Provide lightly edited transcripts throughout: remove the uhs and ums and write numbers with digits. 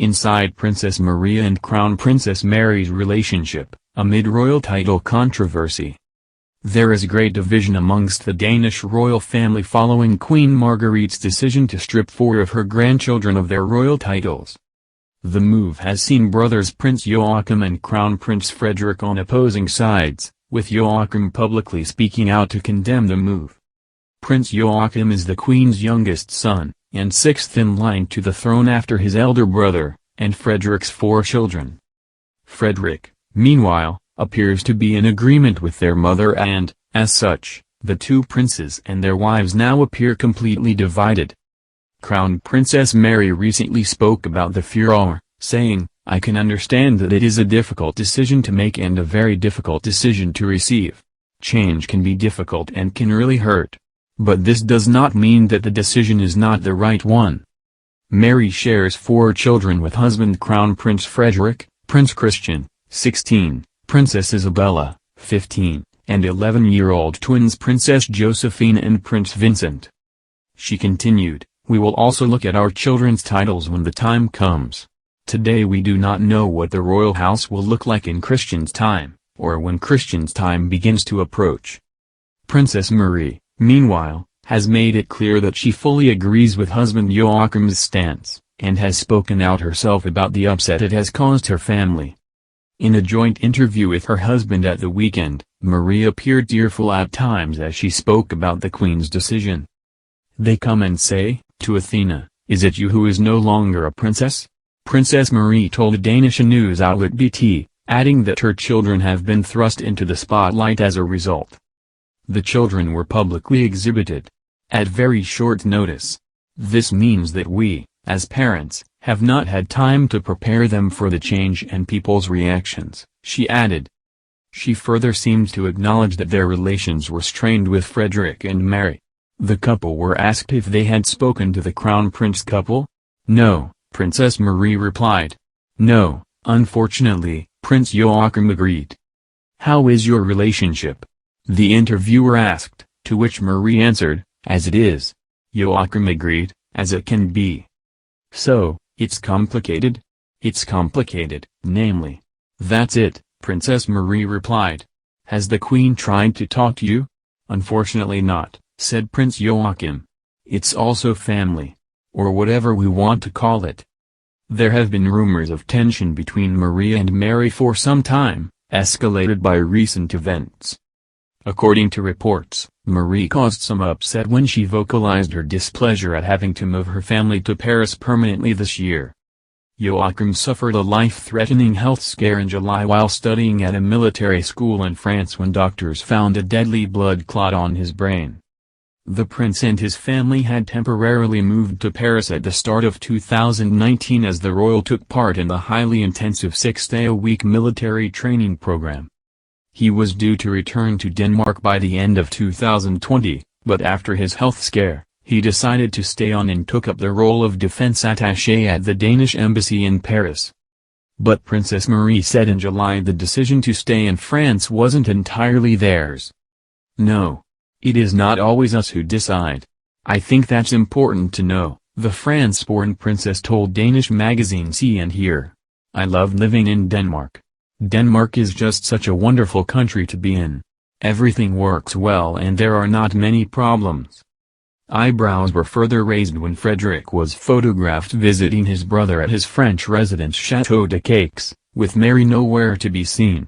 Inside Princess Maria and Crown Princess Mary's relationship, amid royal title controversy. There is great division amongst the Danish royal family following Queen Marguerite's decision to strip 4 of her grandchildren of their royal titles. The move has seen brothers Prince Joachim and Crown Prince Frederick on opposing sides, with Joachim publicly speaking out to condemn the move. Prince Joachim is the Queen's youngest son, and 6th in line to the throne after his elder brother, and Frederick's 4 children. Frederick, meanwhile, appears to be in agreement with their mother and, as such, the 2 princes and their wives now appear completely divided. Crown Princess Mary recently spoke about the furor, saying, "I can understand that it is a difficult decision to make and a very difficult decision to receive. Change can be difficult and can really hurt. But this does not mean that the decision is not the right one." Mary shares 4 children with husband Crown Prince Frederick, Prince Christian, 16, Princess Isabella, 15, and 11-year-old twins Princess Josephine and Prince Vincent. She continued, "We will also look at our children's titles when the time comes. Today we do not know what the royal house will look like in Christian's time, or when Christian's time begins to approach." Princess Marie, meanwhile, has made it clear that she fully agrees with husband Joachim's stance, and has spoken out herself about the upset it has caused her family. In a joint interview with her husband at the weekend, Marie appeared tearful at times as she spoke about the Queen's decision. "They come and say, to Athena, 'Is it you who is no longer a princess?'" Princess Marie told a Danish news outlet BT, adding that her children have been thrust into the spotlight as a result. The children were publicly exhibited at very short notice. "This means that we, as parents, have not had time to prepare them for the change and people's reactions," she added. She further seemed to acknowledge that their relations were strained with Frederick and Mary. The couple were asked if they had spoken to the Crown Prince couple. "No," Princess Marie replied. "No, unfortunately," Prince Joachim agreed. "How is your relationship?" the interviewer asked, to which Marie answered, "As it is." Joachim agreed, "As it can be." "So, it's complicated?" "It's complicated, namely." "That's it," Princess Marie replied. "Has the Queen tried to talk to you?" "Unfortunately not," said Prince Joachim. "It's also family. Or whatever we want to call it." There have been rumors of tension between Maria and Mary for some time, escalated by recent events. According to reports, Marie caused some upset when she vocalized her displeasure at having to move her family to Paris permanently this year. Joachim suffered a life-threatening health scare in July while studying at a military school in France when doctors found a deadly blood clot on his brain. The prince and his family had temporarily moved to Paris at the start of 2019 as the royal took part in the highly intensive 6-day-a-week military training program. He was due to return to Denmark by the end of 2020, but after his health scare, he decided to stay on and took up the role of defense attaché at the Danish embassy in Paris. But Princess Marie said in July the decision to stay in France wasn't entirely theirs. "No. It is not always us who decide. I think that's important to know," the France-born princess told Danish magazine See and Hear. "I love living in Denmark. Denmark is just such a wonderful country to be in. Everything works well and there are not many problems." Eyebrows were further raised when Frederick was photographed visiting his brother at his French residence Château de Caux, with Mary nowhere to be seen.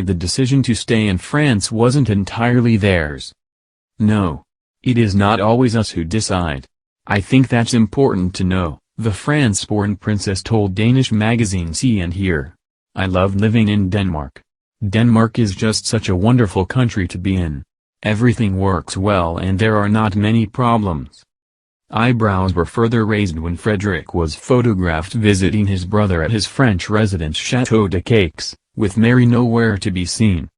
why the decision to stay in France wasn't entirely theirs. No. It is not always us who decide. I think that's important to know, the France-born princess told Danish magazine See and Hear. I love living in Denmark. Denmark is just such a wonderful country to be in. Everything works well and there are not many problems. Eyebrows were further raised when Frederick was photographed visiting his brother at his French residence Château de Caux, with Mary nowhere to be seen.